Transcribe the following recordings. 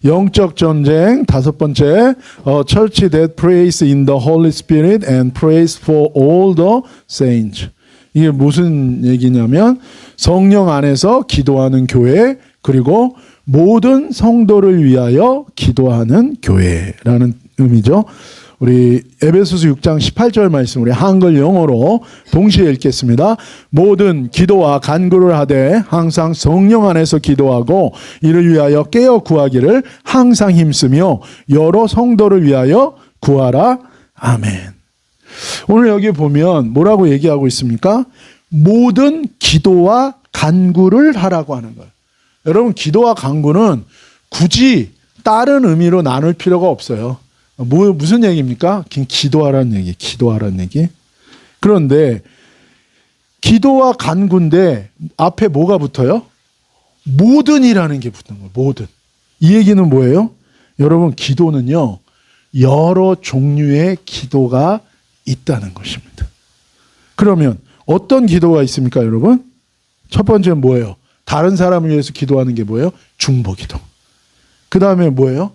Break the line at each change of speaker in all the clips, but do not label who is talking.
영적 전쟁. 다섯 번째, A church that prays in the Holy Spirit and prays for all the saints. 이게 무슨 얘기냐면 성령 안에서 기도하는 교회, 그리고 모든 성도를 위하여 기도하는 교회라는 의미죠. 우리 에베소서 6장 18절 말씀 우리 한글 영어로 동시에 읽겠습니다. 모든 기도와 간구를 하되 항상 성령 안에서 기도하고 이를 위하여 깨어 구하기를 항상 힘쓰며 여러 성도를 위하여 구하라. 아멘. 오늘 여기 보면 뭐라고 얘기하고 있습니까? 모든 기도와 간구를 하라고 하는 거예요. 여러분, 기도와 간구는 굳이 다른 의미로 나눌 필요가 없어요. 무슨 얘기입니까? 그냥 기도하라는 얘기, 기도하라는 얘기. 그런데 기도와 간구인데 앞에 뭐가 붙어요? 모든이라는 게 붙는 거예요. 모든. 이 얘기는 뭐예요? 여러분, 기도는요, 여러 종류의 기도가 있다는 것입니다. 그러면 어떤 기도가 있습니까, 여러분? 첫 번째는 뭐예요? 다른 사람을 위해서 기도하는 게 뭐예요? 중보기도. 그 다음에 뭐예요?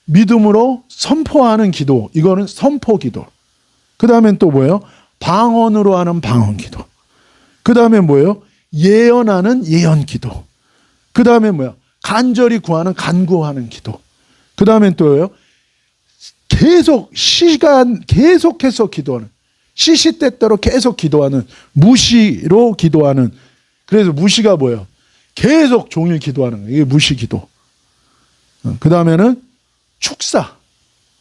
믿음으로 선포하는 기도. 이거는 선포기도. 그 다음엔 또 뭐예요? 방언으로 하는 방언기도. 그 다음에 뭐예요? 예언하는 예언기도. 그 다음에 뭐예요? 간절히 구하는 간구하는 기도. 그 다음엔 또요? 계속해서 기도하는, 시시때때로 계속 기도하는, 무시로 기도하는. 그래서 무시가 뭐예요? 계속 종일 기도하는 거예요. 이게 무시기도. 그 다음에는 축사.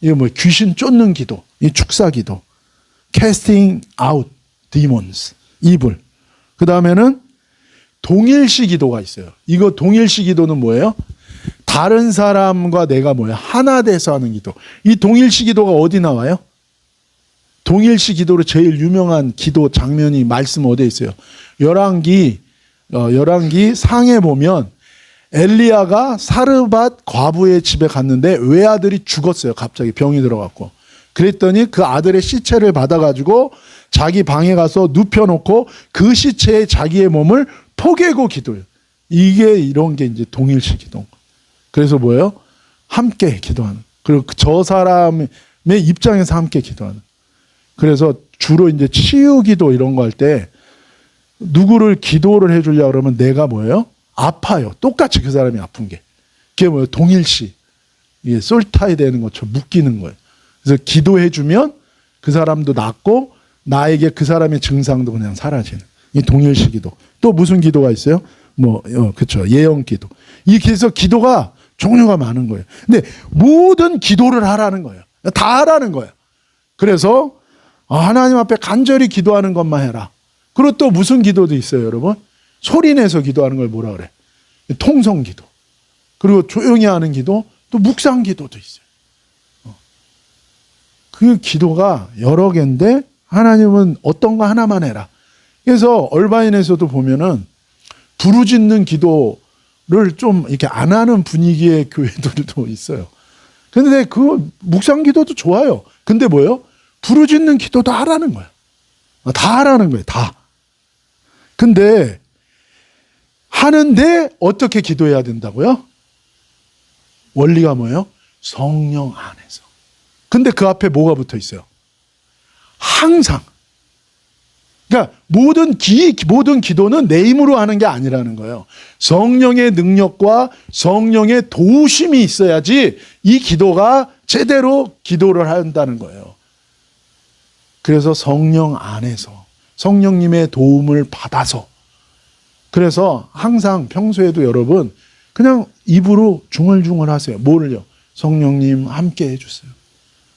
이게 뭐 귀신 쫓는 기도. 이 축사기도. Casting out demons. evil. 그 다음에는 동일시 기도가 있어요. 이거 동일시 기도는 뭐예요? 다른 사람과 내가 뭐예요? 하나 돼서 하는 기도. 이 동일시 기도가 어디 나와요? 동일시 기도로 제일 유명한 기도 장면이 말씀 어디에 있어요? 열왕기 상에 보면 엘리야가 사르밧 과부의 집에 갔는데 외아들이 죽었어요. 갑자기 병이 들어갔고. 그랬더니 그 아들의 시체를 받아가지고 자기 방에 가서 눕혀놓고 그 시체에 자기의 몸을 포개고 기도해요. 이게 이런 게 이제 동일시 기도. 그래서 뭐예요? 함께 기도하는. 그리고 저 사람의 입장에서 함께 기도하는. 그래서 주로 이제 치유 기도 이런 거 할 때 누구를 기도를 해주려고 그러면 내가 뭐예요? 아파요. 똑같이 그 사람이 아픈 게. 그게 뭐예요? 동일시. 이게 솔타이 되는 것처럼 묶이는 거예요. 그래서 기도해주면 그 사람도 낫고 나에게 그 사람의 증상도 그냥 사라지는. 이 동일시 기도. 또 무슨 기도가 있어요? 그쵸. 예언 기도. 그래서 기도가 종류가 많은 거예요. 근데 모든 기도를 하라는 거예요. 다 하라는 거예요. 그래서 하나님 앞에 간절히 기도하는 것만 해라. 그리고 또 무슨 기도도 있어요, 여러분? 소리내서 기도하는 걸 뭐라 그래? 통성 기도. 그리고 조용히 하는 기도, 또 묵상 기도도 있어요. 그 기도가 여러 개인데 하나님은 어떤 거 하나만 해라. 그래서 얼바인에서도 보면은 부르짖는 기도를 좀 이렇게 안 하는 분위기의 교회들도 있어요. 근데 그 묵상 기도도 좋아요. 근데 뭐예요? 부르짖는 기도도 하라는 거야. 다 하라는 거예요. 다. 근데 하는데 어떻게 기도해야 된다고요? 원리가 뭐예요? 성령 안에서. 근데 그 앞에 뭐가 붙어 있어요? 항상. 그러니까 모든 기도는 내 힘으로 하는 게 아니라는 거예요. 성령의 능력과 성령의 도우심이 있어야지 이 기도가 제대로 기도를 한다는 거예요. 그래서 성령 안에서 성령님의 도움을 받아서, 그래서 항상 평소에도 여러분 그냥 입으로 중얼중얼 하세요. 뭐를요? 성령님 함께 해주세요.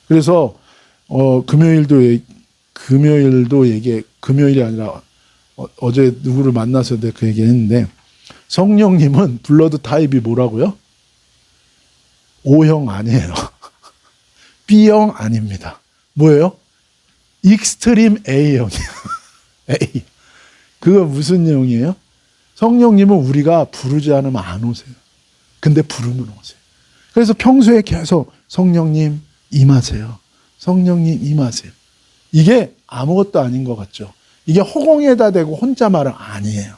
그래서 금요일이 아니라 어제 누구를 만나서 내가 그 얘기했는데, 성령님은 블러드 타입이 뭐라고요? O형 아니에요. B형 아닙니다. 뭐예요? 익스트림 A형이에요. A. 그거 무슨 내용이에요? 성령님은 우리가 부르지 않으면 안 오세요. 근데 부르면 오세요. 그래서 평소에 계속 성령님 임하세요. 성령님 임하세요. 이게 아무것도 아닌 것 같죠. 이게 허공에다 대고 혼자 말은 아니에요.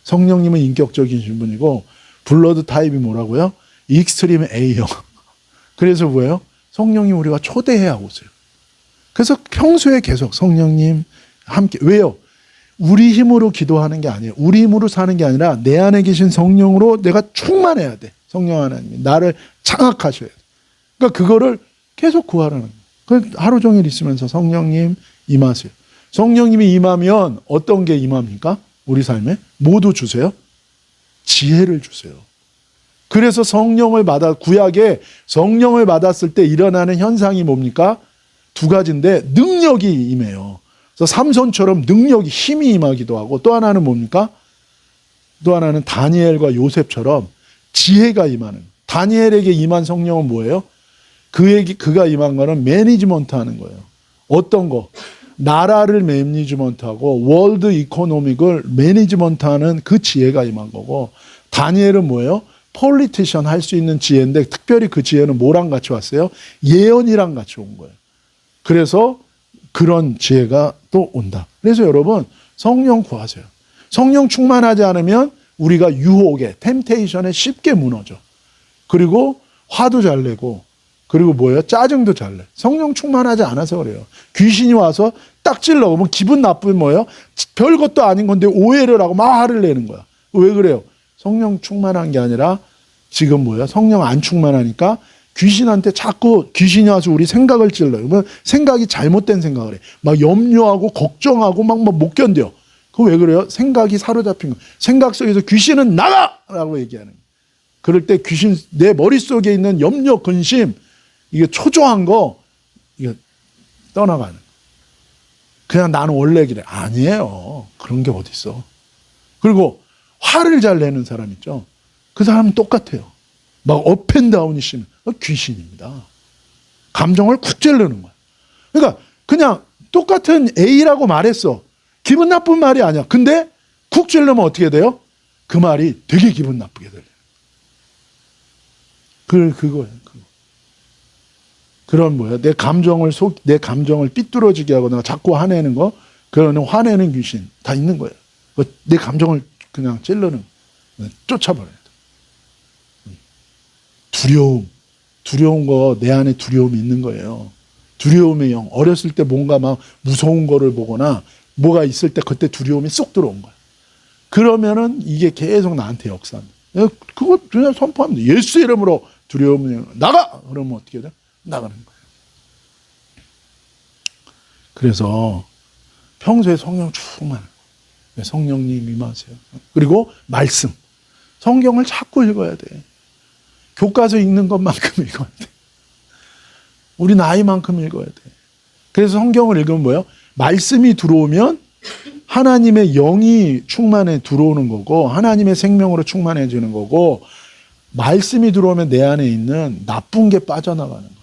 성령님은 인격적인 분이고 블러드 타입이 뭐라고요? 익스트림 A형. 그래서 뭐예요? 성령님 우리가 초대해야 오세요. 그래서 평소에 계속 성령님 함께. 왜요? 우리 힘으로 기도하는 게 아니에요. 우리 힘으로 사는 게 아니라 내 안에 계신 성령으로 내가 충만해야 돼. 성령 하나님이 나를 장악하셔야 돼. 그러니까 그거를 계속 구하라는 거예요. 하루 종일 있으면서 성령님 임하세요. 성령님이 임하면 어떤 게 임합니까? 우리 삶에 모두 주세요. 지혜를 주세요. 그래서 성령을 구약에 성령을 받았을 때 일어나는 현상이 뭡니까? 두 가지인데 능력이 임해요. 그래서 삼손처럼 능력이 힘이 임하기도 하고 또 하나는 뭡니까? 또 하나는 다니엘과 요셉처럼 지혜가 임하는. 다니엘에게 임한 성령은 뭐예요? 그가 임한 거는 매니지먼트 하는 거예요. 어떤 거? 나라를 매니지먼트하고 월드 이코노믹을 매니지먼트하는 그 지혜가 임한 거고, 다니엘은 뭐예요? 폴리티션 할 수 있는 지혜인데 특별히 그 지혜는 뭐랑 같이 왔어요? 예언이랑 같이 온 거예요. 그래서 그런 지혜가 또 온다. 그래서 여러분 성령 구하세요. 성령 충만하지 않으면 우리가 유혹에 템테이션에 쉽게 무너져. 그리고 화도 잘 내고 그리고 뭐예요? 짜증도 잘 내. 성령 충만하지 않아서 그래요. 귀신이 와서 딱 찔러오면 기분 나쁘면 뭐예요? 별것도 아닌 건데 오해를 하고 막 화를 내는 거야. 왜 그래요? 성령 충만한 게 아니라 지금 뭐예요? 성령 안 충만하니까 귀신한테 자꾸 귀신이 와서 우리 생각을 찔러요. 그러면 생각이 잘못된 생각을 해. 막 염려하고 걱정하고 막 못 견뎌. 그거 왜 그래요? 생각이 사로잡힌 거. 생각 속에서 귀신은 나가! 라고 얘기하는 거예요. 그럴 때 귀신, 내 머릿속에 있는 염려, 근심, 이게 초조한 거, 이거 떠나가는. 그냥 나는 원래 그래. 아니에요. 그런 게 어딨어. 그리고 화를 잘 내는 사람 있죠. 그 사람은 똑같아요. 막 업앤다운이 심해. 귀신입니다. 감정을 쿡 찌르는 거야. 그러니까 그냥 똑같은 A라고 말했어. 기분 나쁜 말이 아니야. 근데 쿡 찌르면 어떻게 돼요? 그 말이 되게 기분 나쁘게 들려요. 그거예요. 그거. 그런 뭐야? 내 감정을 삐뚤어지게 하거나 자꾸 화내는 거, 그거는 화내는 귀신 다 있는 거예요. 내 감정을 그냥 찔르는, 쫓아버려야 돼. 두려운 거, 내 안에 두려움이 있는 거예요. 두려움의 영. 어렸을 때 뭔가 막 무서운 거를 보거나 뭐가 있을 때 그때 두려움이 쏙 들어온 거야. 그러면은 이게 계속 나한테 역사합니다. 그거 그냥 선포하면 돼. 예수 이름으로 두려움을 나가! 그러면 어떻게 돼? 나가는 거예요. 그래서 평소에 성령 충만. 성령님 임하세요. 그리고 말씀. 성경을 자꾸 읽어야 돼. 교과서 읽는 것만큼 읽어야 돼. 우리 나이만큼 읽어야 돼. 그래서 성경을 읽으면 뭐예요? 말씀이 들어오면 하나님의 영이 충만해 들어오는 거고 하나님의 생명으로 충만해지는 거고, 말씀이 들어오면 내 안에 있는 나쁜 게 빠져나가는 거예요.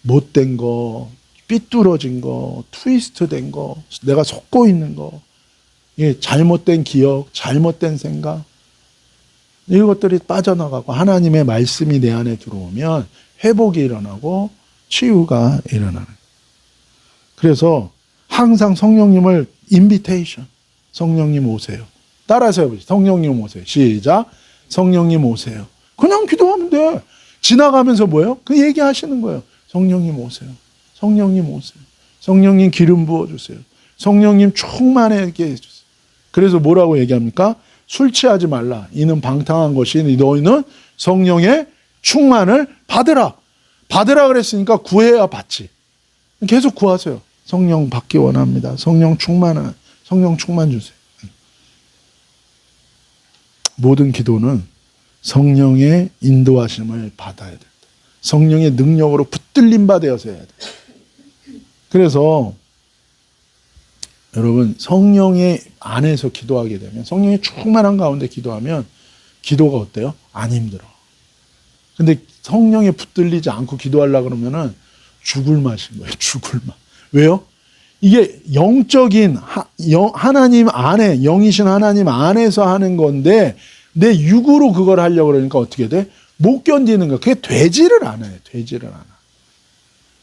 못된 거, 삐뚤어진 거, 트위스트 된 거, 내가 속고 있는 거, 잘못된 기억, 잘못된 생각, 이것들이 빠져나가고 하나님의 말씀이 내 안에 들어오면 회복이 일어나고 치유가 일어나는. 그래서 항상 성령님을 인비테이션, 성령님 오세요. 따라서 해보세요. 성령님 오세요. 시작. 성령님 오세요. 그냥 기도하면 돼. 지나가면서 뭐예요? 그 얘기하시는 거예요. 성령님 오세요. 성령님 오세요. 성령님 기름 부어주세요. 성령님 충만하게 해주세요. 그래서 뭐라고 얘기합니까? 술 취하지 말라. 이는 방탕한 것이니 너희는 성령의 충만을 받으라. 받으라 그랬으니까 구해야 받지. 계속 구하세요. 성령 받기 원합니다. 성령 충만 주세요. 모든 기도는 성령의 인도하심을 받아야 된다. 성령의 능력으로 붙들림 받아서 해야 돼. 그래서 여러분 성령의 안에서 기도하게 되면, 성령의 충만한 가운데 기도하면 기도가 어때요? 안 힘들어. 근데 성령에 붙들리지 않고 기도하려고 그러면은 죽을 맛인 거예요. 죽을 맛. 왜요? 이게 영적인 하나님 안에, 영이신 하나님 안에서 하는 건데 내 육으로 그걸 하려고 그러니까 어떻게 돼? 못 견디는 거야. 그게 되지를 않아요. 되지를 않아.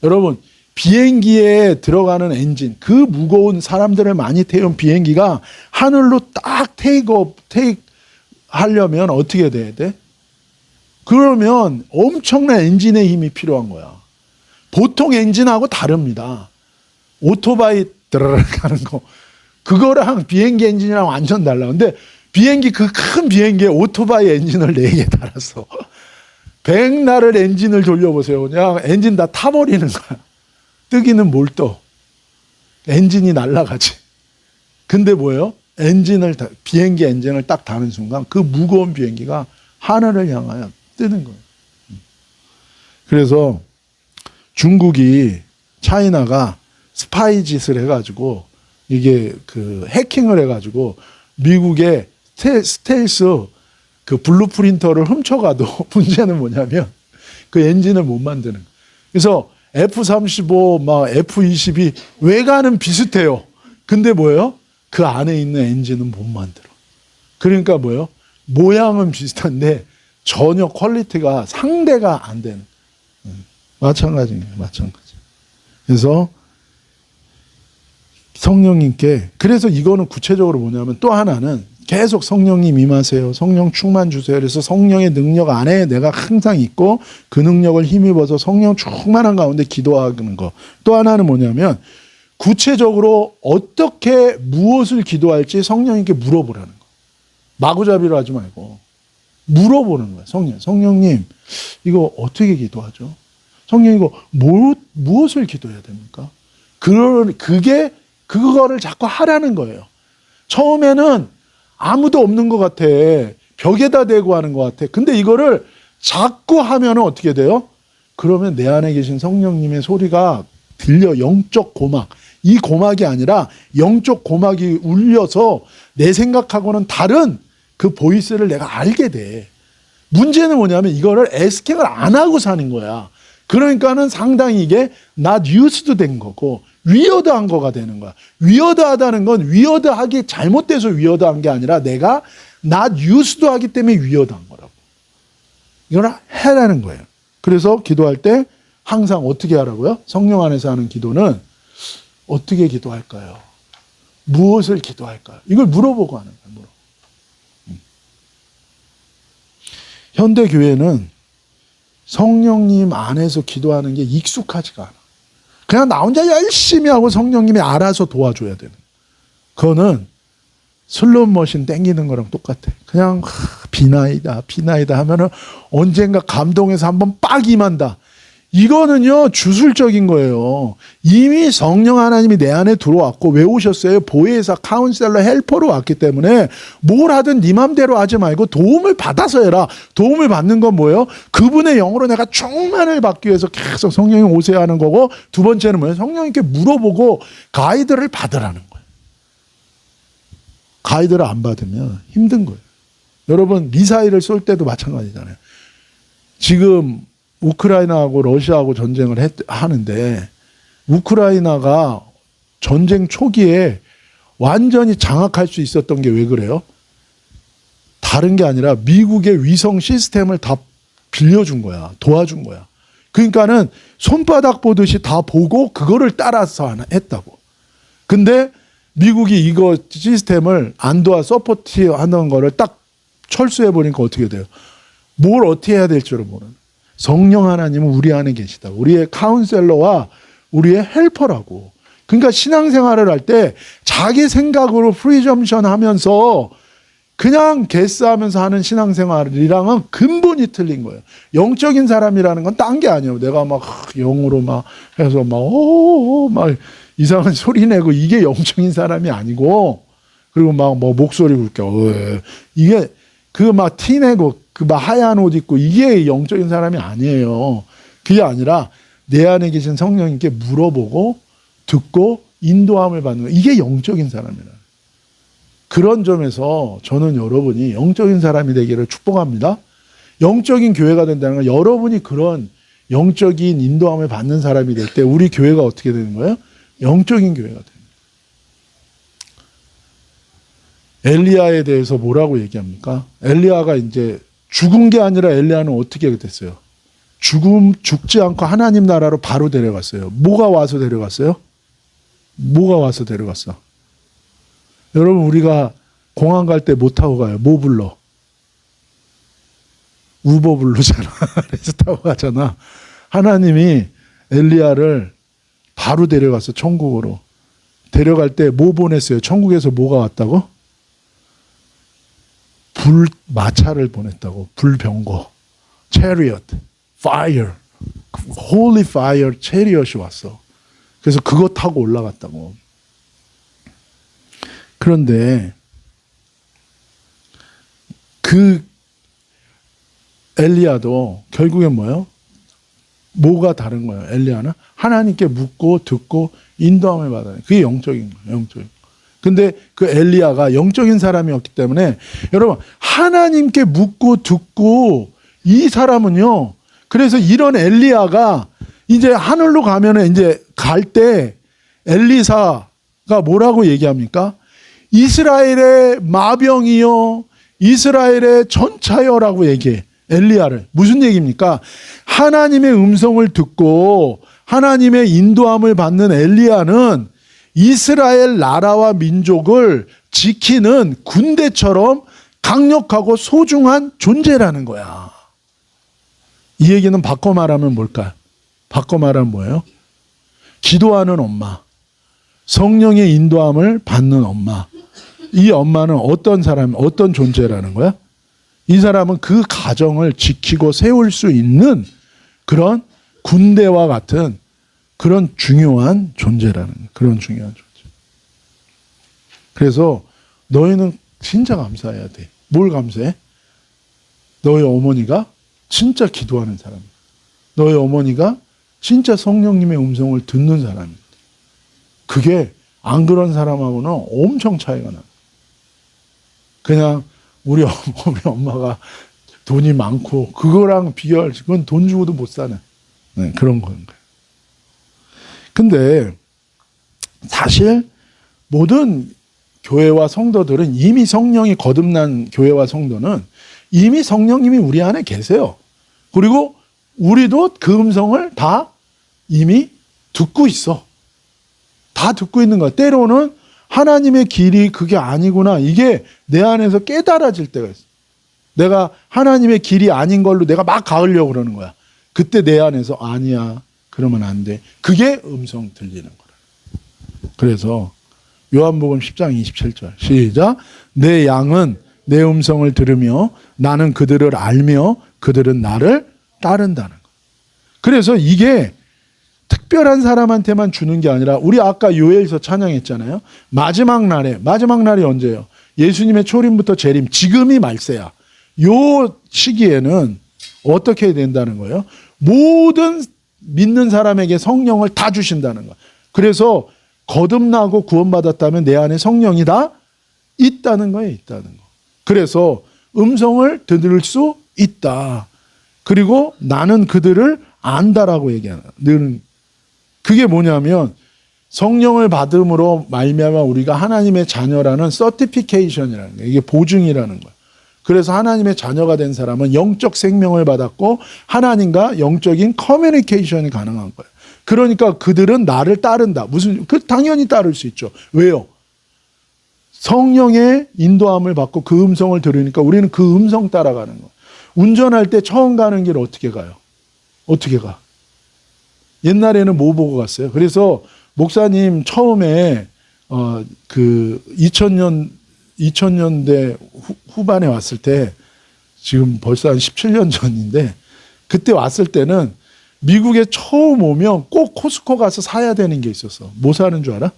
여러분, 비행기에 들어가는 엔진, 그 무거운 사람들을 많이 태운 비행기가 하늘로 딱 테이크 하려면 어떻게 돼야 돼? 그러면 엄청난 엔진의 힘이 필요한 거야. 보통 엔진하고 다릅니다. 오토바이 드르륵 가는 거. 그거랑 비행기 엔진이랑 완전 달라. 근데 비행기, 그 큰 비행기에 오토바이 엔진을 4개 달았어. 백날을 엔진을 돌려보세요. 그냥 엔진 다 타버리는 거야. 뜨기는 뭘 떠? 엔진이 날아가지. 근데 뭐예요? 비행기 엔진을 딱 다는 순간 그 무거운 비행기가 하늘을 향하여 뜨는 거예요. 그래서 중국이, 차이나가 스파이 짓을 해가지고 이게 그 해킹을 해가지고 미국의 스텔스 그 블루프린터를 훔쳐가도 문제는 뭐냐면 그 엔진을 못 만드는 거예요. 그래서 F-35, 막 F-22 외관은 비슷해요. 근데 뭐예요? 그 안에 있는 엔진은 못 만들어. 그러니까 뭐예요? 모양은 비슷한데 전혀 퀄리티가 상대가 안 되는. 마찬가지예요. 마찬가지. 그래서 성령님께, 그래서 이거는 구체적으로 뭐냐면 또 하나는 계속 성령님 임하세요. 성령 충만 주세요. 그래서 성령의 능력 안에 내가 항상 있고 그 능력을 힘입어서 성령 충만한 가운데 기도하는 거. 또 하나는 뭐냐면 구체적으로 어떻게 무엇을 기도할지 성령님께 물어보라는 거. 마구잡이로 하지 말고 물어보는 거예요. 성령님 이거 어떻게 기도하죠? 성령 이거 무엇을 기도해야 됩니까? 그거를 자꾸 하라는 거예요. 처음에는 아무도 없는 것 같아. 벽에다 대고 하는 것 같아. 근데 이거를 자꾸 하면 어떻게 돼요? 그러면 내 안에 계신 성령님의 소리가 들려. 영적 고막. 이 고막이 아니라 영적 고막이 울려서 내 생각하고는 다른 그 보이스를 내가 알게 돼. 문제는 뭐냐면 이거를 에스케를 안 하고 사는 거야. 그러니까는 상당히 이게 not used 된 거고 위어드한 거가 되는 거야. 위어드하다는 건 위어드하기 잘못돼서 위어드한 게 아니라 내가 not used 하기 때문에 위어드한 거라고. 이걸 해라는 거예요. 그래서 기도할 때 항상 어떻게 하라고요? 성령 안에서 하는 기도는 어떻게 기도할까요? 무엇을 기도할까요? 이걸 물어보고 하는 거예요. 현대 교회는 성령님 안에서 기도하는 게 익숙하지가 않아. 그냥 나 혼자 열심히 하고 성령님이 알아서 도와줘야 되는. 그거는 슬롯머신 땡기는 거랑 똑같아. 그냥 비나이다 하면은 언젠가 감동해서 한번 빡 임한다. 이거는요 주술적인 거예요. 이미 성령 하나님이 내 안에 들어왔고 왜 오셨어요? 보혜사, 카운셀러, 헬퍼로 왔기 때문에 뭘 하든 네 맘대로 하지 말고 도움을 받아서 해라. 도움을 받는 건 뭐예요? 그분의 영으로 내가 충만을 받기 위해서 계속 성령이 오세요 하는 거고, 두 번째는 뭐예요? 성령님께 물어보고 가이드를 받으라는 거예요. 가이드를 안 받으면 힘든 거예요. 여러분 미사일을 쏠 때도 마찬가지잖아요. 지금 우크라이나하고 러시아하고 전쟁을 하는데 우크라이나가 전쟁 초기에 완전히 장악할 수 있었던 게 왜 그래요? 다른 게 아니라 미국의 위성 시스템을 다 빌려준 거야. 도와준 거야. 그러니까는 손바닥 보듯이 다 보고 그거를 따라서 했다고. 근데 미국이 이거 시스템을 안 도와 서포트 하는 거를 딱 철수해 버리니까 어떻게 돼요? 뭘 어떻게 해야 될 줄을 모르는. 성령 하나님은 우리 안에 계시다. 우리의 카운셀러와 우리의 헬퍼라고. 그러니까 신앙생활을 할 때 자기 생각으로 프리점션 하면서 그냥 게스하면서 하는 신앙생활이랑은 근본이 틀린 거예요. 영적인 사람이라는 건 딴 게 아니에요. 내가 막 영으로 막 해서 막 이상한 소리 내고 이게 영적인 사람이 아니고, 그리고 막 뭐 목소리 굵게 이게 그 막 티내고 그 막 하얀 옷 입고 이게 영적인 사람이 아니에요. 그게 아니라 내 안에 계신 성령님께 물어보고 듣고 인도함을 받는 거예요. 이게 영적인 사람이라. 그런 점에서 저는 여러분이 영적인 사람이 되기를 축복합니다. 영적인 교회가 된다는 건 여러분이 그런 영적인 인도함을 받는 사람이 될 때 우리 교회가 어떻게 되는 거예요? 영적인 교회가 됩니다. 엘리야에 대해서 뭐라고 얘기합니까? 엘리야가 이제 죽은 게 아니라 엘리야는 어떻게 됐어요? 죽지 않고 하나님 나라로 바로 데려갔어요. 뭐가 와서 데려갔어요? 뭐가 와서 데려갔어? 여러분 우리가 공항 갈 때 못 타고 가요. 뭐 불러? 우버블루잖아. 그래서 타고 가잖아. 하나님이 엘리야를 바로 데려갔어. 천국으로. 데려갈 때 뭐 보냈어요? 천국에서 뭐가 왔다고? 마차를 보냈다고. 불병거. chariot. fire. holy fire chariot이 왔어. 그래서 그거 타고 올라갔다고. 그런데 그 엘리야도 결국엔 뭐예요? 뭐가 다른 거예요? 엘리야는 하나님께 묻고 듣고 인도함을 받아요. 그게 영적인 거예요. 영적인. 근데 그 엘리야가 영적인 사람이었기 때문에 여러분 하나님께 묻고 듣고 이 사람은요. 그래서 이런 엘리야가 이제 하늘로 가면은 이제 갈 때 엘리사가 뭐라고 얘기합니까? 이스라엘의 마병이요, 이스라엘의 전차여라고 얘기해. 엘리야를. 무슨 얘기입니까? 하나님의 음성을 듣고 하나님의 인도함을 받는 엘리야는 이스라엘 나라와 민족을 지키는 군대처럼 강력하고 소중한 존재라는 거야. 이 얘기는 바꿔 말하면 뭘까? 바꿔 말하면 뭐예요? 기도하는 엄마, 성령의 인도함을 받는 엄마. 이 엄마는 어떤 사람, 어떤 존재라는 거야? 이 사람은 그 가정을 지키고 세울 수 있는 그런 군대와 같은 그런 중요한 존재라는 거야. 그런 중요한 존재. 그래서 너희는 진짜 감사해야 돼. 뭘 감사해? 너희 어머니가 진짜 기도하는 사람이야. 너희 어머니가 진짜 성령님의 음성을 듣는 사람이야. 그게 안 그런 사람하고는 엄청 차이가 나. 그냥 우리 엄마가 돈이 많고 그거랑 비교할 그건 돈 주고도 못 사는 그런 거예요. 근데 사실 모든 교회와 성도들은 이미 성령이 거듭난 교회와 성도는 이미 성령님이 우리 안에 계세요. 그리고 우리도 그 음성을 다 이미 듣고 있어. 다 듣고 있는 거야. 때로는 하나님의 길이 그게 아니구나. 이게 내 안에서 깨달아질 때가 있어. 내가 하나님의 길이 아닌 걸로 내가 막 가으려고 그러는 거야. 그때 내 안에서 아니야. 그러면 안 돼. 그게 음성 들리는 거라. 그래서 요한복음 10장 27절 시작. 내 양은 내 음성을 들으며 나는 그들을 알며 그들은 나를 따른다는 거. 그래서 이게 특별한 사람한테만 주는 게 아니라 우리 아까 요엘서 찬양했잖아요. 마지막 날이 언제예요? 예수님의 초림부터 재림, 지금이 말세야. 요 시기에는 어떻게 해야 된다는 거예요? 모든 믿는 사람에게 성령을 다 주신다는 거예요. 그래서 거듭나고 구원받았다면 내 안에 성령이 다 있다는 거예요. 있다는 거. 그래서 음성을 들을 수 있다. 그리고 나는 그들을 안다라고 얘기하는 늘 그게 뭐냐면 성령을 받음으로 말미암아 우리가 하나님의 자녀라는 서티피케이션이라는 거예요. 이게 보증이라는 거예요. 그래서 하나님의 자녀가 된 사람은 영적 생명을 받았고 하나님과 영적인 커뮤니케이션이 가능한 거예요. 그러니까 그들은 나를 따른다. 당연히 따를 수 있죠. 왜요? 성령의 인도함을 받고 그 음성을 들으니까 우리는 그 음성 따라가는 거예요. 운전할 때 처음 가는 길 어떻게 가요? 어떻게 가? 옛날에는 뭐 보고 갔어요? 그래서 목사님 처음에 그 2000년대 후반에 왔을 때 지금 벌써 한 17년 전인데 그때 왔을 때는 미국에 처음 오면 꼭 코스코 가서 사야 되는 게 있었어. 뭐 사는 줄 알아?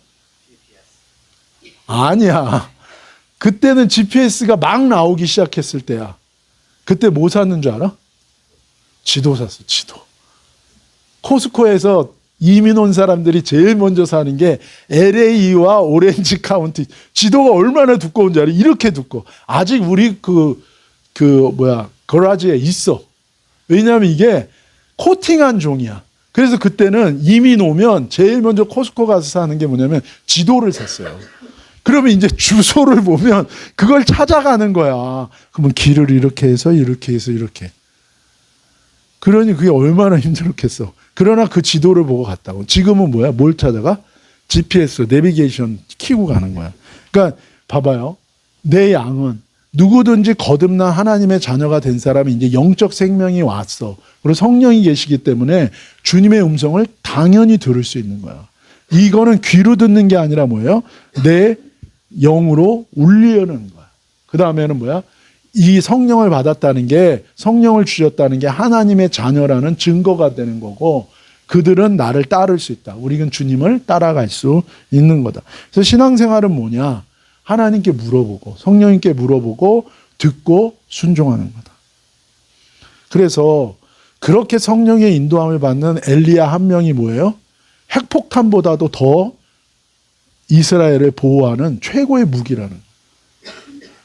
아니야. 그때는 GPS가 막 나오기 시작했을 때야. 그때 뭐 샀는 줄 알아? 지도 샀어. 지도. 코스코에서 이민 온 사람들이 제일 먼저 사는 게 LA와 오렌지 카운티. 지도가 얼마나 두꺼운지 알아? 이렇게 두꺼워. 아직 우리 거라지에 있어. 왜냐하면 이게 코팅한 종이야. 그래서 그때는 이민 오면 제일 먼저 코스코 가서 사는 게 뭐냐면 지도를 샀어요. 그러면 이제 주소를 보면 그걸 찾아가는 거야. 그러면 길을 이렇게 해서 이렇게 해서 이렇게. 그러니 그게 얼마나 힘들었겠어. 그러나 그 지도를 보고 갔다고. 지금은 뭐야? 뭘 찾아가? GPS, 내비게이션 키고 가는 거야. 그러니까 봐봐요. 내 양은 누구든지 거듭난 하나님의 자녀가 된 사람이 이제 영적 생명이 왔어. 그리고 성령이 계시기 때문에 주님의 음성을 당연히 들을 수 있는 거야. 이거는 귀로 듣는 게 아니라 뭐예요? 내 영으로 울리려는 거야. 그 다음에는 뭐야? 이 성령을 받았다는 게, 성령을 주셨다는 게 하나님의 자녀라는 증거가 되는 거고, 그들은 나를 따를 수 있다. 우리는 주님을 따라갈 수 있는 거다. 그래서 신앙생활은 뭐냐? 하나님께 물어보고 성령님께 물어보고 듣고 순종하는 거다. 그래서 그렇게 성령의 인도함을 받는 엘리야 한 명이 뭐예요? 핵폭탄보다도 더 이스라엘을 보호하는 최고의 무기라는 거예요.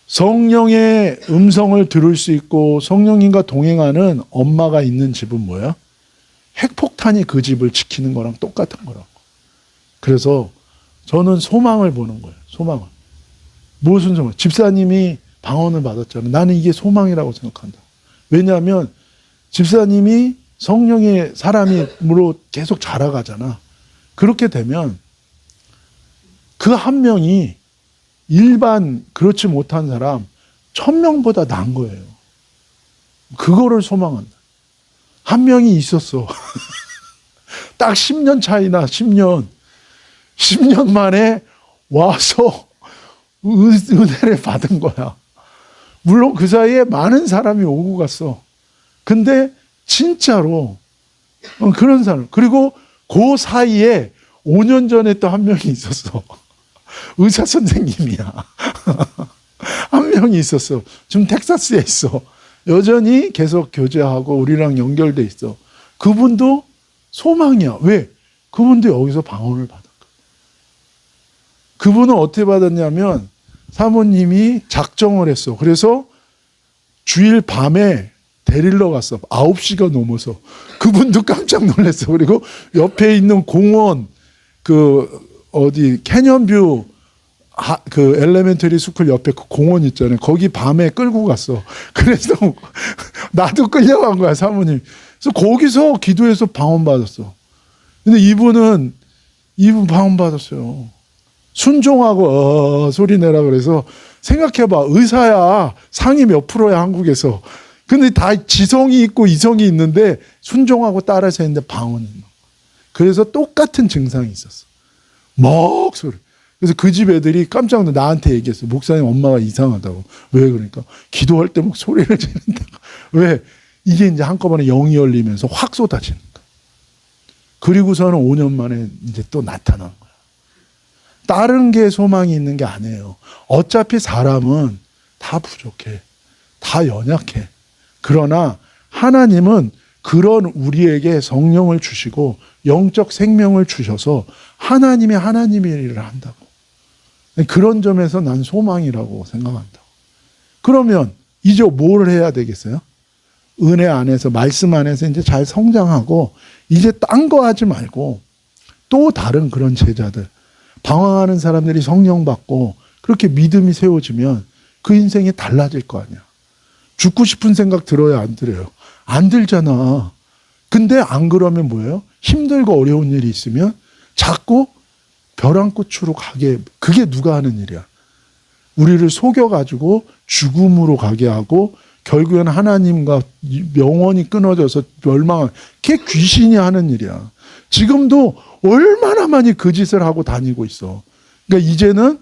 성령의 음성을 들을 수 있고 성령님과 동행하는 엄마가 있는 집은 뭐예요? 핵폭탄이 그 집을 지키는 거랑 똑같은 거라고. 그래서 저는 소망을 보는 거예요. 소망을. 무슨 소망? 집사님이 방언을 받았잖아요. 나는 이게 소망이라고 생각한다. 왜냐하면 집사님이 성령의 사람으로 계속 자라가잖아. 그렇게 되면 그 한 명이 일반 그렇지 못한 사람 1000명보다 나은 거예요. 그거를 소망한다. 한 명이 있었어. 딱 10년 차이나 10년 만에 와서 은혜를 받은 거야. 물론 그 사이에 많은 사람이 오고 갔어. 근데 진짜로 그런 사람. 그리고 그 사이에 5년 전에 또 한 명이 있었어. 의사 선생님이야. 한 명이 있었어. 지금 텍사스에 있어. 여전히 계속 교제하고 우리랑 연결돼 있어. 그분도 소망이야. 왜? 그분도 여기서 방언을 받았거든. 그분은 어떻게 받았냐면 사모님이 작정을 했어. 그래서 주일 밤에 데리러 갔어. 9시가 넘어서. 그분도 깜짝 놀랐어. 그리고 옆에 있는 공원, 캐년뷰, 그 엘레멘터리 스쿨 옆에 그 공원 있잖아요. 거기 밤에 끌고 갔어. 그래서 나도 끌려간 거야, 사모님. 그래서 거기서 기도해서 방언 받았어. 근데 이분 방언 받았어요. 순종하고 소리 내라 그래서 생각해봐. 의사야. 상위 몇 프로야 한국에서. 근데 다 지성이 있고 이성이 있는데 순종하고 따라서 했는데 방언이 있는 거야. 그래서 똑같은 증상이 있었어. 막 소리. 그래서 그 집 애들이 깜짝 놀라 나한테 얘기했어. 목사님 엄마가 이상하다고. 왜 그러니까 기도할 때 막 소리를 지른다. 왜? 이게 이제 한꺼번에 영이 열리면서 확 쏟아지니까. 그리고서는 5년 만에 이제 또 나타난 거야. 다른 게 소망이 있는 게 아니에요. 어차피 사람은 다 부족해. 다 연약해. 그러나 하나님은 그런 우리에게 성령을 주시고 영적 생명을 주셔서 하나님이 하나님의 일을 한다고. 그런 점에서 난 소망이라고 생각한다. 그러면 이제 뭘 해야 되겠어요? 은혜 안에서, 말씀 안에서 이제 잘 성장하고 이제 딴 거 하지 말고 또 다른 그런 제자들, 방황하는 사람들이 성령 받고 그렇게 믿음이 세워지면 그 인생이 달라질 거 아니야. 죽고 싶은 생각 들어요, 안 들어요? 안 들잖아. 근데 안 그러면 뭐예요? 힘들고 어려운 일이 있으면 자꾸 벼랑 끝으로 가게, 그게 누가 하는 일이야? 우리를 속여가지고 죽음으로 가게 하고 결국엔 하나님과 영원히 끊어져서 멸망한, 그게 귀신이 하는 일이야. 지금도 얼마나 많이 그 짓을 하고 다니고 있어. 그러니까 이제는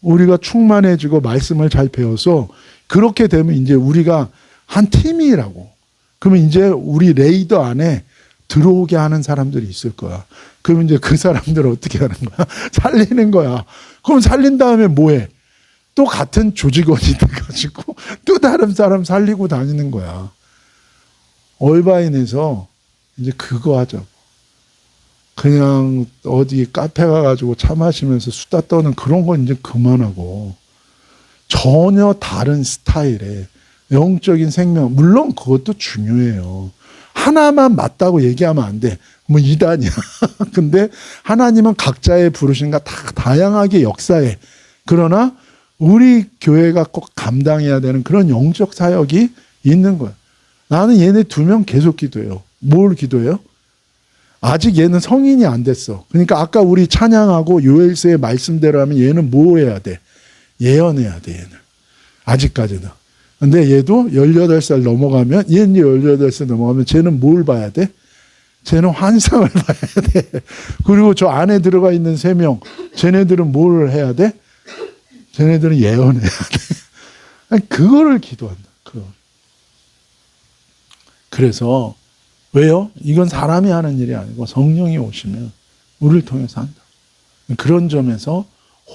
우리가 충만해지고 말씀을 잘 배워서 그렇게 되면 이제 우리가 한 팀이라고. 그러면 이제 우리 레이더 안에 들어오게 하는 사람들이 있을 거야. 그러면 이제 그 사람들을 어떻게 하는 거야? 살리는 거야. 그럼 살린 다음에 뭐해? 또 같은 조직원이 돼가지고 또 다른 사람 살리고 다니는 거야. 얼바인에서 이제 그거 하자고. 그냥 어디 카페 가가지고 차 마시면서 수다 떠는 그런 건 이제 그만하고 전혀 다른 스타일의 영적인 생명, 물론 그것도 중요해요. 하나만 맞다고 얘기하면 안 돼. 뭐 이단이야. 근데 하나님은 각자의 부르심과 다 다양하게 역사해. 그러나 우리 교회가 꼭 감당해야 되는 그런 영적 사역이 있는 거야. 나는 얘네 2명 계속 기도해요. 뭘 기도해요? 아직 얘는 성인이 안 됐어. 그러니까 아까 우리 찬양하고 요엘서의 말씀대로 하면 얘는 뭐 해야 돼? 예언해야 돼, 얘는. 아직까지는. 근데 얘도 18살 넘어가면, 얘 이제 18살 넘어가면 쟤는 뭘 봐야 돼? 쟤는 환상을 봐야 돼. 그리고 저 안에 들어가 있는 3명, 쟤네들은 뭘 해야 돼? 쟤네들은 예언해야 돼. 아니, 그거를 기도한다. 그래서 왜요? 이건 사람이 하는 일이 아니고 성령이 오시면 우리를 통해서 한다. 그런 점에서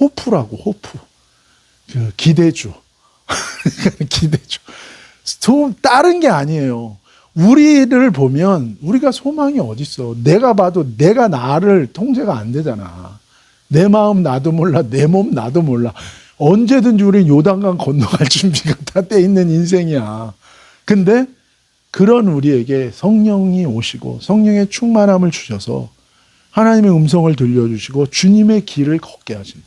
호프라고, 호프. 그 기대주. 기대주. 다른 게 아니에요. 우리를 보면 우리가 소망이 어딨어. 내가 봐도 내가 나를 통제가 안 되잖아. 내 마음 나도 몰라. 내 몸 나도 몰라. 언제든지 우리 요단강 건너갈 준비가 다 돼 있는 인생이야. 근데 그런 우리에게 성령이 오시고 성령의 충만함을 주셔서 하나님의 음성을 들려주시고 주님의 길을 걷게 하신다.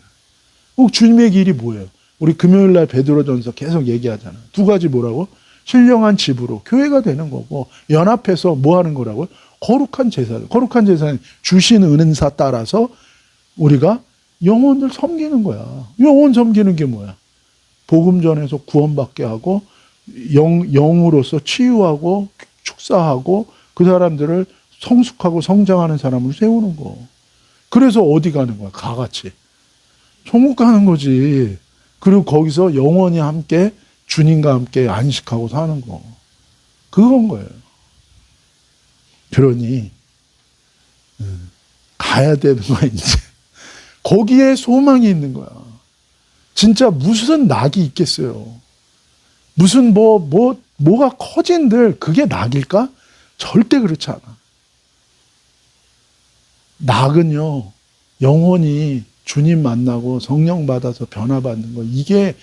주님의 길이 뭐예요? 우리 금요일날 베드로전서 계속 얘기하잖아. 2가지 뭐라고? 신령한 집으로 교회가 되는 거고, 연합해서 뭐 하는 거라고요? 거룩한 제사. 거룩한 제사는 주신 은사 따라서 우리가 영혼을 섬기는 거야. 영혼 섬기는 게 뭐야? 복음 전에서 구원받게 하고 영으로서 치유하고 축사하고 그 사람들을 성숙하고 성장하는 사람을 세우는 거. 그래서 어디 가는 거야? 가같이. 천국 가는 거지. 그리고 거기서 영원히 함께 주님과 함께 안식하고 사는 거. 그건 거예요. 그러니 가야 되는 거야 이제. 거기에 소망이 있는 거야. 진짜 무슨 낙이 있겠어요. 무슨 뭐가 커진들 그게 낙일까? 절대 그렇지 않아. 낙은요, 영혼이 주님 만나고 성령 받아서 변화받는 거, 이게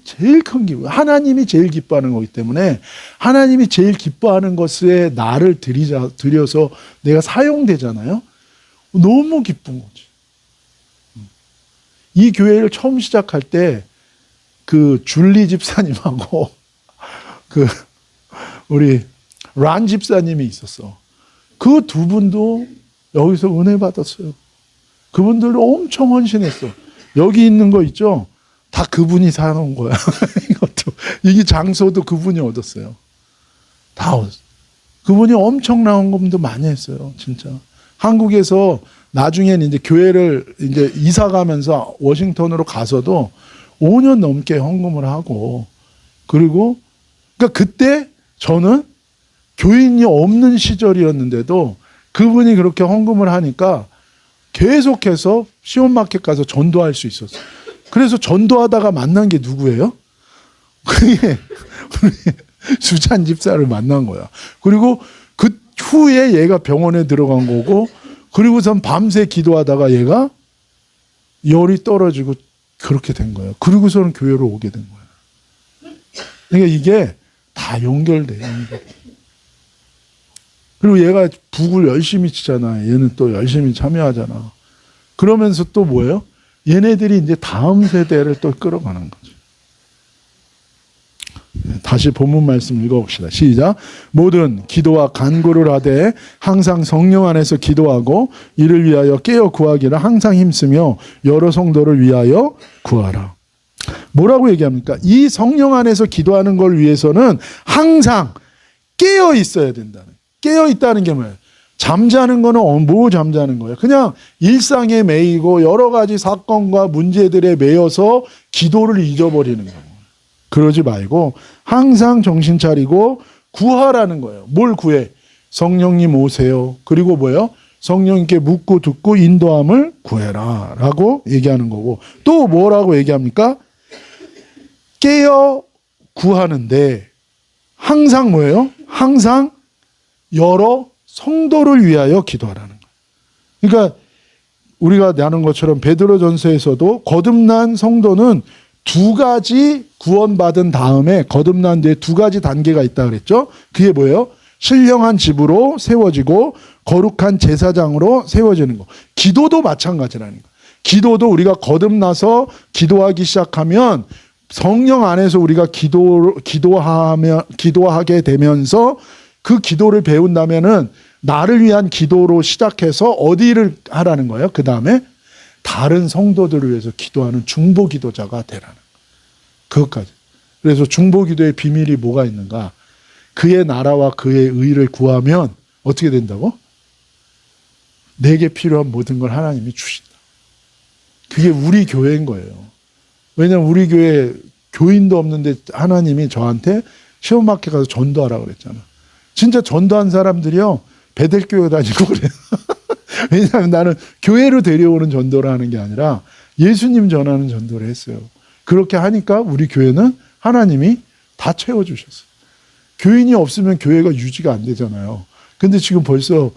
제일 큰 기분. 하나님이 제일 기뻐하는 거기 때문에 하나님이 제일 기뻐하는 것에 나를 들여서 내가 사용되잖아요. 너무 기쁜 거지. 이 교회를 처음 시작할 때 그 줄리 집사님하고 그 우리 란 집사님이 있었어. 그 2분도 여기서 은혜 받았어요. 그분들도 엄청 헌신했어. 여기 있는 거 있죠? 다 그분이 사놓은 거야. 이것도, 이게 장소도 그분이 얻었어요. 다 얻었어. 그분이 엄청난 헌금도 많이 했어요. 진짜. 한국에서 나중에는 이제 교회를 이제 이사 가면서 워싱턴으로 가서도 5년 넘게 헌금을 하고, 그리고, 그러니까 그때 저는 교인이 없는 시절이었는데도 그분이 그렇게 헌금을 하니까 계속해서 시온마켓 가서 전도할 수 있었어요. 그래서 전도하다가 만난 게 누구예요? 그게 우리 수찬 집사를 만난 거야. 그리고 그 후에 얘가 병원에 들어간 거고, 그리고선 밤새 기도하다가 얘가 열이 떨어지고 그렇게 된 거예요. 그리고서는 교회로 오게 된 거예요. 그러니까 이게 다 연결돼요. 그리고 얘가 북을 열심히 치잖아. 얘는 또 열심히 참여하잖아. 그러면서 또 뭐예요? 얘네들이 이제 다음 세대를 또 끌어가는 거죠. 다시 본문 말씀 읽어봅시다. 시작. 모든 기도와 간구를 하되 항상 성령 안에서 기도하고 이를 위하여 깨어 구하기를 항상 힘쓰며 여러 성도를 위하여 구하라. 뭐라고 얘기합니까? 이 성령 안에서 기도하는 걸 위해서는 항상 깨어 있어야 된다는. 깨어 있다는 게 뭐예요? 잠자는 거는 뭐 잠자는 거예요? 그냥 일상에 매이고 여러 가지 사건과 문제들에 매여서 기도를 잊어버리는 거예요. 그러지 말고 항상 정신 차리고 구하라는 거예요. 뭘 구해? 성령님 오세요. 그리고 뭐예요? 성령님께 묻고 듣고 인도함을 구해라 라고 얘기하는 거고, 또 뭐라고 얘기합니까? 깨어 구하는데 항상 뭐예요? 항상 여러 성도를 위하여 기도하라는 거예요. 그러니까 우리가 아는 것처럼 베드로전서에서도 거듭난 성도는 2가지 구원받은 다음에 거듭난 뒤에 2가지 단계가 있다 그랬죠. 그게 뭐예요? 신령한 집으로 세워지고 거룩한 제사장으로 세워지는 거. 기도도 마찬가지라는 거. 기도도 우리가 거듭나서 기도하기 시작하면 성령 안에서 우리가 기도하게 되면서 그 기도를 배운다면은 나를 위한 기도로 시작해서 어디를 하라는 거예요? 그 다음에 다른 성도들을 위해서 기도하는 중보 기도자가 되라는 거예요. 그것까지. 그래서 중보기도의 비밀이 뭐가 있는가? 그의 나라와 그의 의를 구하면 어떻게 된다고? 내게 필요한 모든 걸 하나님이 주신다. 그게 우리 교회인 거예요. 왜냐하면 우리 교회 교인도 없는데 하나님이 저한테 시험학회 가서 전도하라고 그랬잖아. 진짜 전도한 사람들이요, 베델교회 다니고 그래요. 왜냐하면 나는 교회로 데려오는 전도를 하는 게 아니라 예수님 전하는 전도를 했어요. 그렇게 하니까 우리 교회는 하나님이 다 채워주셨어요. 교인이 없으면 교회가 유지가 안 되잖아요. 근데 지금 벌써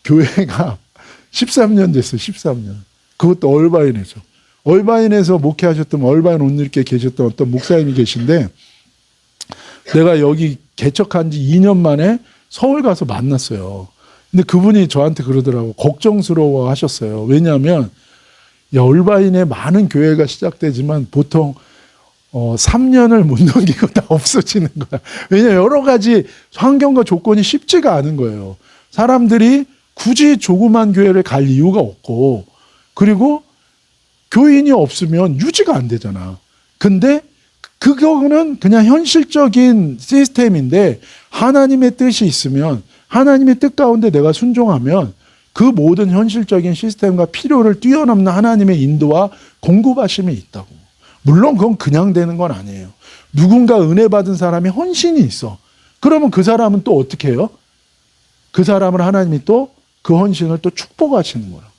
교회가 13년 됐어요. 13년. 그것도 얼바인에서. 얼바인에서 목회하셨던, 얼바인 온누리께 계셨던 어떤 목사님이 계신데, 내가 여기 개척한 지 2년 만에 서울 가서 만났어요. 근데 그분이 저한테 그러더라고. 걱정스러워 하셨어요. 왜냐하면 얼바인에 많은 교회가 시작되지만 보통 3년을 못 넘기고 다 없어지는 거야. 왜냐하면 여러 가지 환경과 조건이 쉽지가 않은 거예요. 사람들이 굳이 조그만 교회를 갈 이유가 없고, 그리고 교인이 없으면 유지가 안 되잖아. 근데 그거는 그냥 현실적인 시스템인데, 하나님의 뜻이 있으면, 하나님의 뜻 가운데 내가 순종하면 그 모든 현실적인 시스템과 필요를 뛰어넘는 하나님의 인도와 공급하심이 있다고. 물론 그건 그냥 되는 건 아니에요. 누군가 은혜 받은 사람이 헌신이 있어. 그러면 그 사람은 또 어떻게 해요? 그 사람을 하나님이 또 그 헌신을 또 축복하시는 거라고.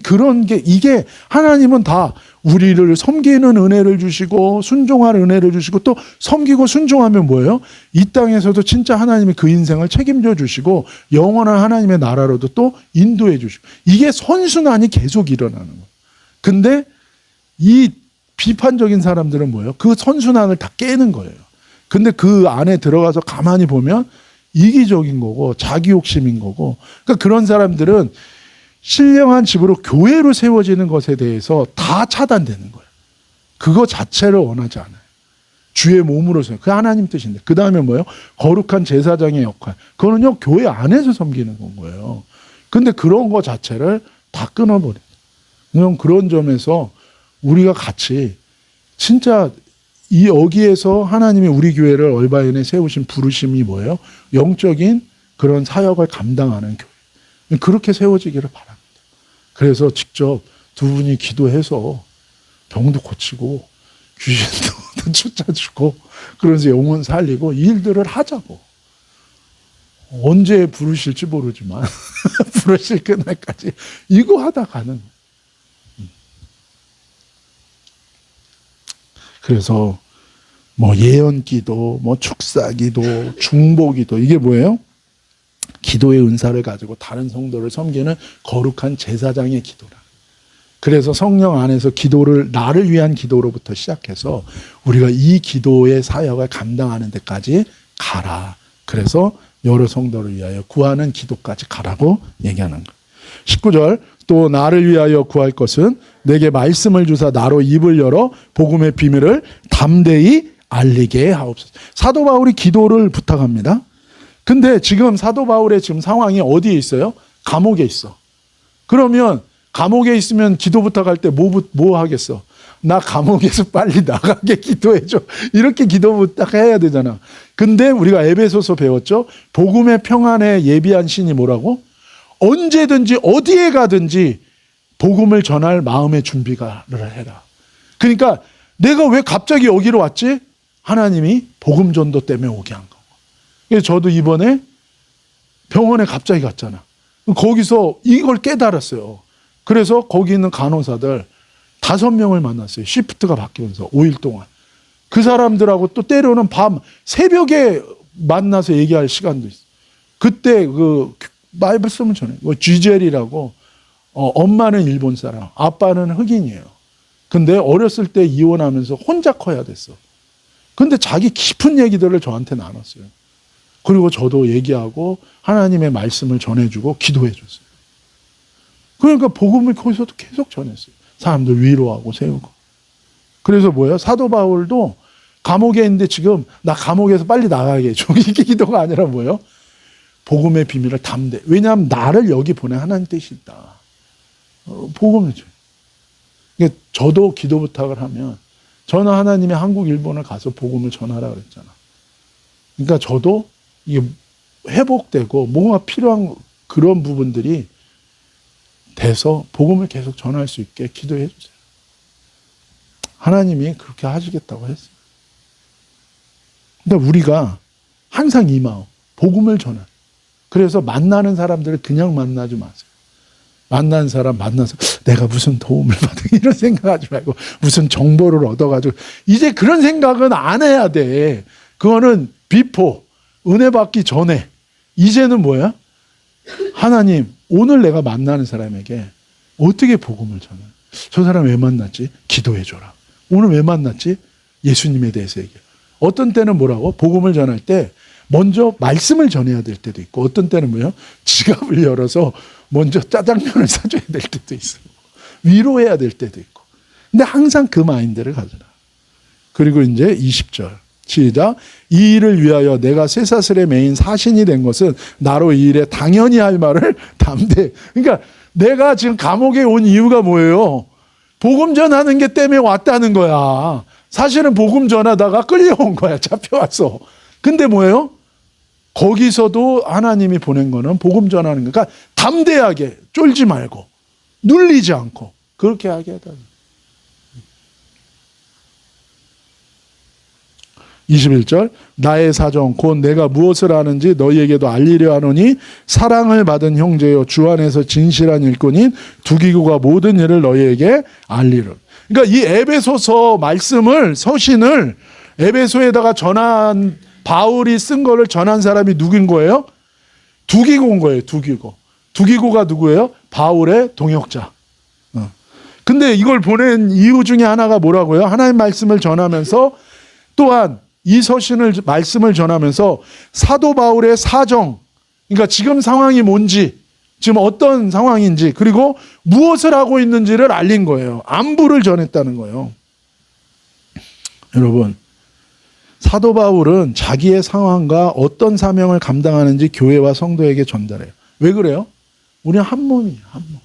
그런 게, 이게 하나님은 다 우리를 섬기는 은혜를 주시고 순종할 은혜를 주시고, 또 섬기고 순종하면 뭐예요? 이 땅에서도 진짜 하나님이 그 인생을 책임져 주시고 영원한 하나님의 나라로도 또 인도해 주시고, 이게 선순환이 계속 일어나는 거예요. 근데 이 비판적인 사람들은 뭐예요? 그 선순환을 다 깨는 거예요. 근데 그 안에 들어가서 가만히 보면 이기적인 거고 자기 욕심인 거고, 그러니까 그런 사람들은 신령한 집으로 교회로 세워지는 것에 대해서 다 차단되는 거예요. 그거 자체를 원하지 않아요. 주의 몸으로서. 그 하나님 뜻인데. 그 다음에 뭐예요? 거룩한 제사장의 역할. 그거는요, 교회 안에서 섬기는 건 거예요. 근데 그런 거 자체를 다 끊어버려요. 그런 점에서 우리가 같이 진짜 이 여기에서 하나님이 우리 교회를 얼바인에 세우신 부르심이 뭐예요? 영적인 그런 사역을 감당하는 교회. 그렇게 세워지기를 바랍니다. 그래서 직접 두 분이 기도해서 병도 고치고 귀신도 쫓아주고, 그러면서 영혼 살리고 일들을 하자고. 언제 부르실지 모르지만 부르실 그날까지 이거 하다 가는 거예요. 그래서 뭐 예언기도, 뭐 축사기도, 중보기도, 이게 뭐예요? 기도의 은사를 가지고 다른 성도를 섬기는 거룩한 제사장의 기도라. 그래서 성령 안에서 기도를, 나를 위한 기도로부터 시작해서 우리가 이 기도의 사역을 감당하는 데까지 가라. 그래서 여러 성도를 위하여 구하는 기도까지 가라고 얘기하는 거예요. 19절, 또 나를 위하여 구할 것은 내게 말씀을 주사 나로 입을 열어 복음의 비밀을 담대히 알리게 하옵소서. 사도 바울이 기도를 부탁합니다. 근데 지금 사도 바울의 지금 상황이 어디에 있어요? 감옥에 있어. 그러면 감옥에 있으면 기도 부탁할 때 뭐 하겠어? 나 감옥에서 빨리 나가게 기도해줘. 이렇게 기도 부탁해야 되잖아. 근데 우리가 에베소서 배웠죠? 복음의 평안에 예비한 신이 뭐라고? 언제든지 어디에 가든지 복음을 전할 마음의 준비를 해라. 그러니까 내가 왜 갑자기 여기로 왔지? 하나님이 복음 전도 때문에 오게 한 거고. 그래서 저도 이번에 병원에 갑자기 갔잖아. 거기서 이걸 깨달았어요. 그래서 거기 있는 간호사들 5명을 만났어요. 시프트가 바뀌면서 5일 동안. 그 사람들하고 또 때로는 밤 새벽에 만나서 얘기할 시간도 있어. 그때 그 말씀을 전해. 쥐젤이라고, 엄마는 일본 사람, 아빠는 흑인이에요. 근데 어렸을 때 이혼하면서 혼자 커야 됐어. 근데 자기 깊은 얘기들을 저한테 나눴어요. 그리고 저도 얘기하고 하나님의 말씀을 전해주고 기도해줬어요. 그러니까 복음을 거기서도 계속 전했어요. 사람들 위로하고 세우고. 그래서 뭐예요? 사도 바울도 감옥에 있는데 지금 나 감옥에서 빨리 나가게 해줘. 이게 기도가 아니라 뭐예요? 복음의 비밀을 담대. 왜냐하면 나를 여기 보내 하나님 뜻이 있다. 복음을 줘요. 그러니까 저도 기도 부탁을 하면 저는 하나님이 한국, 일본을 가서 복음을 전하라 그랬잖아. 그러니까 저도 이게 회복되고 뭔가 필요한 그런 부분들이 돼서 복음을 계속 전할 수 있게 기도해 주세요. 하나님이 그렇게 하시겠다고 했어요. 그러니까 우리가 항상 이 마음, 복음을 전할. 그래서 만나는 사람들을 그냥 만나지 마세요. 만난 사람 만나서 내가 무슨 도움을 받은 이런 생각하지 말고 무슨 정보를 얻어가지고 이제 그런 생각은 안 해야 돼. 그거는 비포, 은혜 받기 전에. 이제는 뭐야? 하나님, 오늘 내가 만나는 사람에게 어떻게 복음을 전해? 저 사람 왜 만났지? 기도해줘라. 오늘 왜 만났지? 예수님에 대해서 얘기해. 어떤 때는 뭐라고? 복음을 전할 때 먼저 말씀을 전해야 될 때도 있고, 어떤 때는 뭐예요? 지갑을 열어서 먼저 짜장면을 사줘야 될 때도 있어요. 위로해야 될 때도 있고. 근데 항상 그 마인드를 가져라. 그리고 이제 20절. 시작. 이 일을 위하여 내가 쇠사슬의 메인 사신이 된 것은 나로 이 일에 당연히 할 말을 담대. 그러니까 내가 지금 감옥에 온 이유가 뭐예요? 복음 전하는 게 때문에 왔다는 거야. 사실은 복음 전하다가 끌려온 거야. 잡혀왔어. 근데 뭐예요? 거기서도 하나님이 보낸 거는 복음 전하는 거니까 그러니까 담대하게 쫄지 말고 눌리지 않고 그렇게 하게 해달라. 21절 나의 사정 곧 내가 무엇을 하는지 너희에게도 알리려 하노니 사랑을 받은 형제여 주 안에서 진실한 일꾼인 두기고가 모든 일을 너희에게 알리려. 그러니까 이 에베소서 말씀을 서신을 에베소에다가 전한 바울이 쓴 거를 전한 사람이 누구인 거예요? 두기고인 거예요. 두기고. 두기고가 누구예요? 바울의 동역자. 근데 이걸 보낸 이유 중에 하나가 뭐라고요? 하나님 말씀을 전하면서 또한 이 서신을 말씀을 전하면서 사도 바울의 사정, 그러니까 지금 상황이 뭔지, 지금 어떤 상황인지, 그리고 무엇을 하고 있는지를 알린 거예요. 안부를 전했다는 거예요. 여러분, 사도 바울은 자기의 상황과 어떤 사명을 감당하는지 교회와 성도에게 전달해요. 왜 그래요? 우리는 한 몸이에요. 한 몸.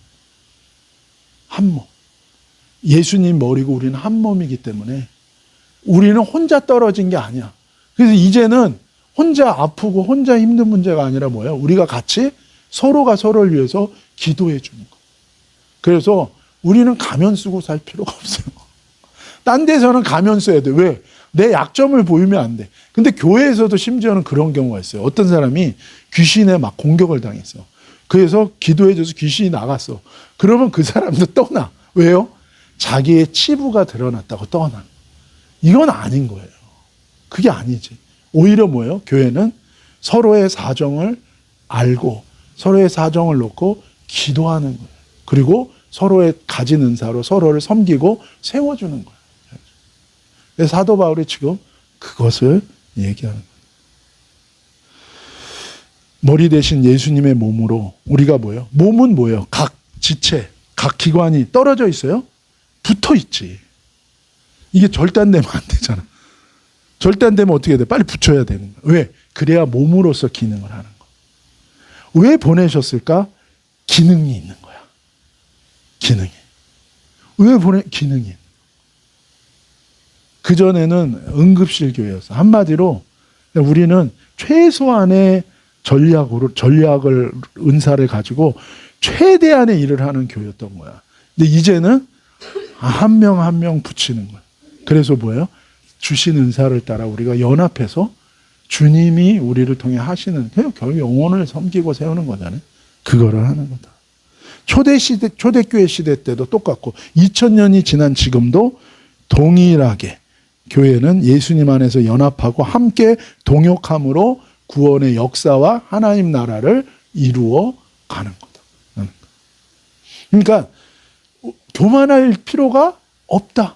한 몸. 예수님 머리고 우리는 한 몸이기 때문에 우리는 혼자 떨어진 게 아니야. 그래서 이제는 혼자 아프고 혼자 힘든 문제가 아니라 뭐예요? 우리가 같이 서로가 서로를 위해서 기도해 주는 거예요. 그래서 우리는 가면 쓰고 살 필요가 없어요. 딴 데서는 가면 써야 돼. 왜? 내 약점을 보이면 안 돼. 근데 교회에서도 심지어는 그런 경우가 있어요. 어떤 사람이 귀신에 막 공격을 당했어. 그래서 기도해줘서 귀신이 나갔어. 그러면 그 사람도 떠나. 왜요? 자기의 치부가 드러났다고 떠나. 이건 아닌 거예요. 그게 아니지. 오히려 뭐예요? 교회는 서로의 사정을 알고 서로의 사정을 놓고 기도하는 거예요. 그리고 서로의 가진 은사로 서로를 섬기고 세워주는 거예요. 그래서 사도 바울이 지금 그것을 얘기하는 거예요. 머리 대신 예수님의 몸으로 우리가 뭐예요? 몸은 뭐예요? 각 지체, 각 기관이 떨어져 있어요? 붙어 있지. 이게 절단되면 안 되잖아. 절단되면 어떻게 돼? 빨리 붙여야 되는 거야. 왜? 그래야 몸으로서 기능을 하는 거. 왜 보내셨을까? 기능이 있는 거야. 기능이. 왜 기능이. 그전에는 응급실 교회였어. 한마디로 우리는 최소한의 전략을, 은사를 가지고 최대한의 일을 하는 교회였던 거야. 근데 이제는 한 명 한 명 붙이는 거야. 그래서 뭐예요? 주신 은사를 따라 우리가 연합해서 주님이 우리를 통해 하시는, 결국 영혼을 섬기고 세우는 거잖아요. 그거를 하는 거다. 초대교회 시대 때도 똑같고 2000년이 지난 지금도 동일하게 교회는 예수님 안에서 연합하고 함께 동역함으로 구원의 역사와 하나님 나라를 이루어 가는 거다. 그러니까 교만할 필요가 없다.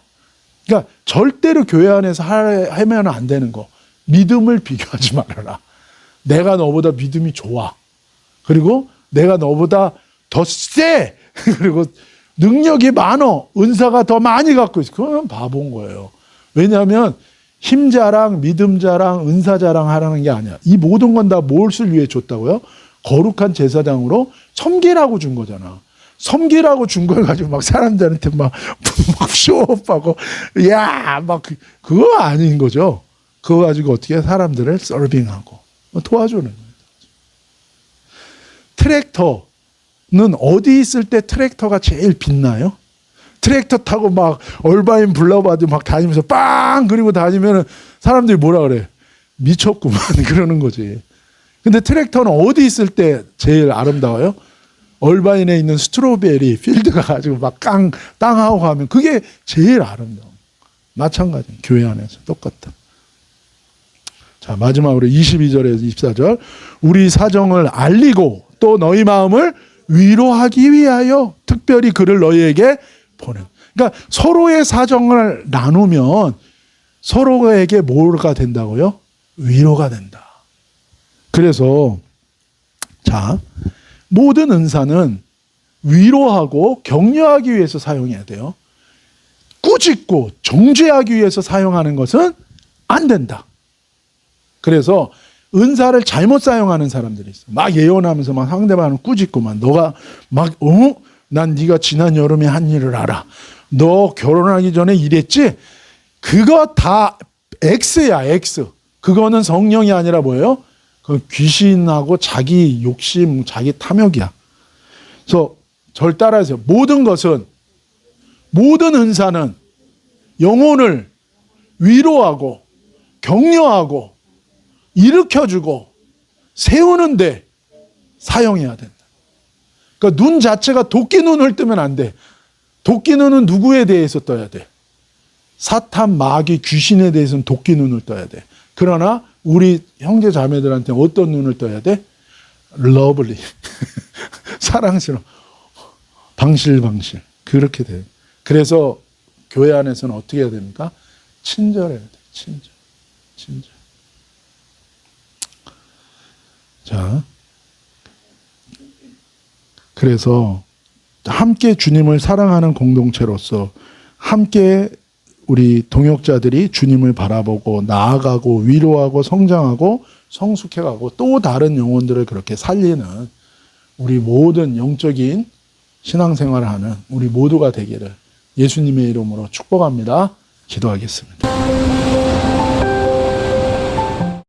그러니까 절대로 교회 안에서 하면 안 되는 거. 믿음을 비교하지 말아라. 내가 너보다 믿음이 좋아. 그리고 내가 너보다 더 세. 그리고 능력이 많어. 은사가 더 많이 갖고 있어. 그건 바보인 거예요. 왜냐하면 힘 자랑, 믿음 자랑, 은사 자랑 하라는 게 아니야. 이 모든 건 다 무엇을 위해 줬다고요? 거룩한 제사장으로 섬기라고 준 거잖아. 섬기라고 준 걸 가지고 막 사람들한테 막 쇼업하고, 야, 막 그거 아닌 거죠. 그거 가지고 어떻게 사람들을 서빙하고 도와주는 거예요. 트랙터는 어디 있을 때 트랙터가 제일 빛나요? 트랙터 타고 막 얼바인 불러봐도 막 다니면서 빵 그리고 다니면은 사람들이 뭐라 그래? 미쳤구만 그러는 거지. 근데 트랙터는 어디 있을 때 제일 아름다워요? 얼바인에 있는 스트로베리 필드가 가지고 막 땅하고 가면 그게 제일 아름다워. 마찬가지. 교회 안에서 똑같다. 자, 마지막으로 22절에서 24절. 우리 사정을 알리고 또 너희 마음을 위로하기 위하여 특별히 그를 너희에게 보낸. 그러니까 서로의 사정을 나누면 서로에게 뭐가 된다고요? 위로가 된다. 그래서 자, 모든 은사는 위로하고 격려하기 위해서 사용해야 돼요. 꾸짖고 정죄하기 위해서 사용하는 것은 안 된다. 그래서 은사를 잘못 사용하는 사람들이 있어. 막 예언하면서 막 상대방을 꾸짖고만 너가 막 난 네가 지난 여름에 한 일을 알아. 너 결혼하기 전에 이랬지? 그거 다 X야, X. 그거는 성령이 아니라 뭐예요? 그 귀신하고 자기 욕심, 자기 탐욕이야. 그래서 절 따라하세요. 모든 은사는 영혼을 위로하고 격려하고 일으켜주고 세우는데 사용해야 된다. 그러니까 눈 자체가 도끼 눈을 뜨면 안 돼. 도끼 눈은 누구에 대해서 떠야 돼? 사탄, 마귀, 귀신에 대해서는 도끼 눈을 떠야 돼. 그러나 우리 형제 자매들한테 어떤 눈을 떠야 돼? 러블리. 사랑스러워. 방실방실. 그렇게 돼요. 그래서 교회 안에서는 어떻게 해야 됩니까? 친절해야 돼. 친절. 자. 그래서 함께 주님을 사랑하는 공동체로서 함께 우리 동역자들이 주님을 바라보고 나아가고 위로하고 성장하고 성숙해가고 또 다른 영혼들을 그렇게 살리는 우리 모든 영적인 신앙생활을 하는 우리 모두가 되기를 예수님의 이름으로 축복합니다. 기도하겠습니다.